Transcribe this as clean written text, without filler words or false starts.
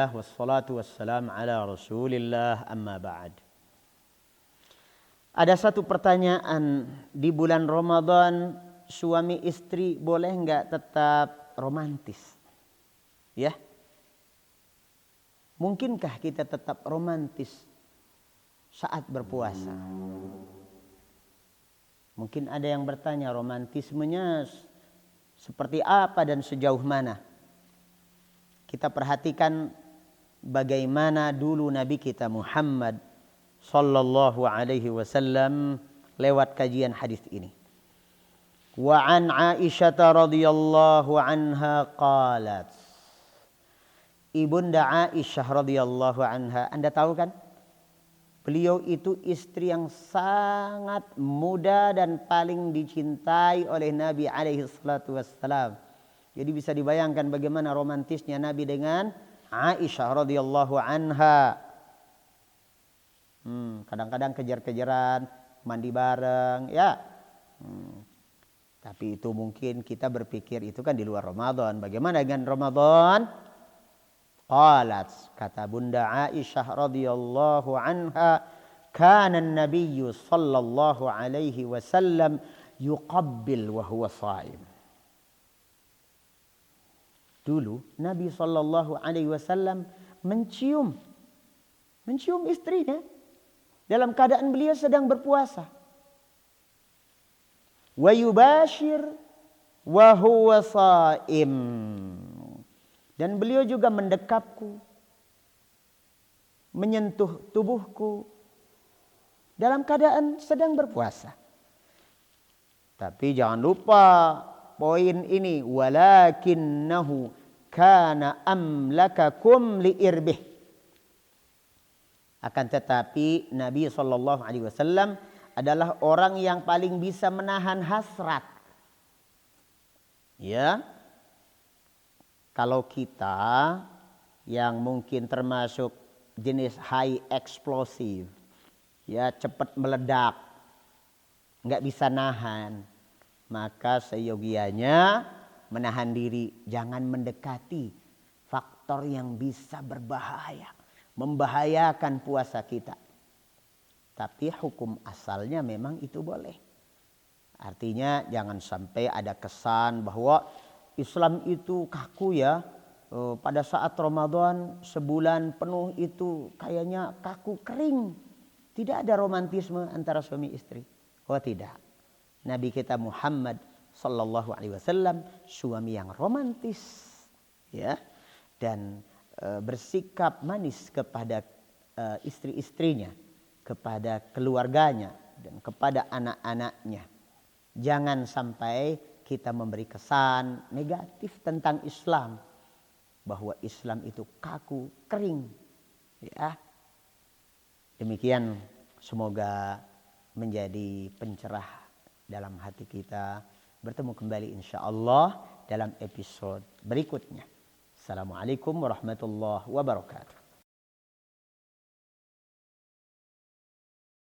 Alhamdulillah wassalatu wassalam ala Rasulillah amma ba'd. Ada satu pertanyaan, di bulan Ramadan suami istri boleh enggak tetap romantis? Ya. Mungkinkah kita tetap romantis saat berpuasa? Mungkin ada yang bertanya, romantismenya seperti apa dan sejauh mana? Kita perhatikan bagaimana dulu Nabi kita Muhammad sallallahu alaihi wasallam lewat kajian hadis ini. Wa an Aisyah radhiyallahu anha qalat. Ibunda Aisyah radhiyallahu anha, Anda tahu kan? Beliau itu istri yang sangat muda dan paling dicintai oleh Nabi alaihi salatu wassalam. Jadi bisa dibayangkan bagaimana romantisnya Nabi dengan Aisyah radhiyallahu anha. Kadang-kadang kejar-kejaran, mandi bareng, ya. Tapi itu mungkin kita berpikir itu kan di luar Ramadan. Bagaimana dengan Ramadan? Qalat, kata Bunda Aisyah radhiyallahu anha, kana an-nabiy sallallahu alaihi wasallam yuqabbil wa huwa shaim. Dulu Nabi sallallahu alaihi wasallam mencium istrinya dalam keadaan beliau sedang berpuasa. Wa yubashir wa huwa shaim. Dan beliau juga mendekapku, menyentuh tubuhku dalam keadaan sedang berpuasa. Tapi jangan lupa poin ini, walakinnahu kana amlakakum liirbih. Akan tetapi Nabi SAW adalah orang yang paling bisa menahan hasrat. Ya. Kalau kita yang mungkin termasuk jenis high explosive, ya cepat meledak, nggak bisa nahan, maka seyogianya menahan diri, jangan mendekati faktor yang bisa berbahaya, membahayakan puasa kita. Tapi hukum asalnya memang itu boleh. Artinya jangan sampai ada kesan bahwa Islam itu kaku ya. Pada saat Ramadan sebulan penuh itu kayaknya kaku, kering. Tidak ada romantisme antara suami istri. Oh tidak. Nabi kita Muhammad sallallahu alaihi wasallam suami yang romantis, ya, dan bersikap manis kepada istri-istrinya, kepada keluarganya dan kepada anak-anaknya. Jangan sampai kita memberi kesan negatif tentang Islam, bahwa Islam itu kaku, kering, ya. Demikian, semoga menjadi pencerah dalam hati kita. Bertemu kembali insyaallah dalam episode berikutnya. Assalamualaikum warahmatullahi wabarakatuh.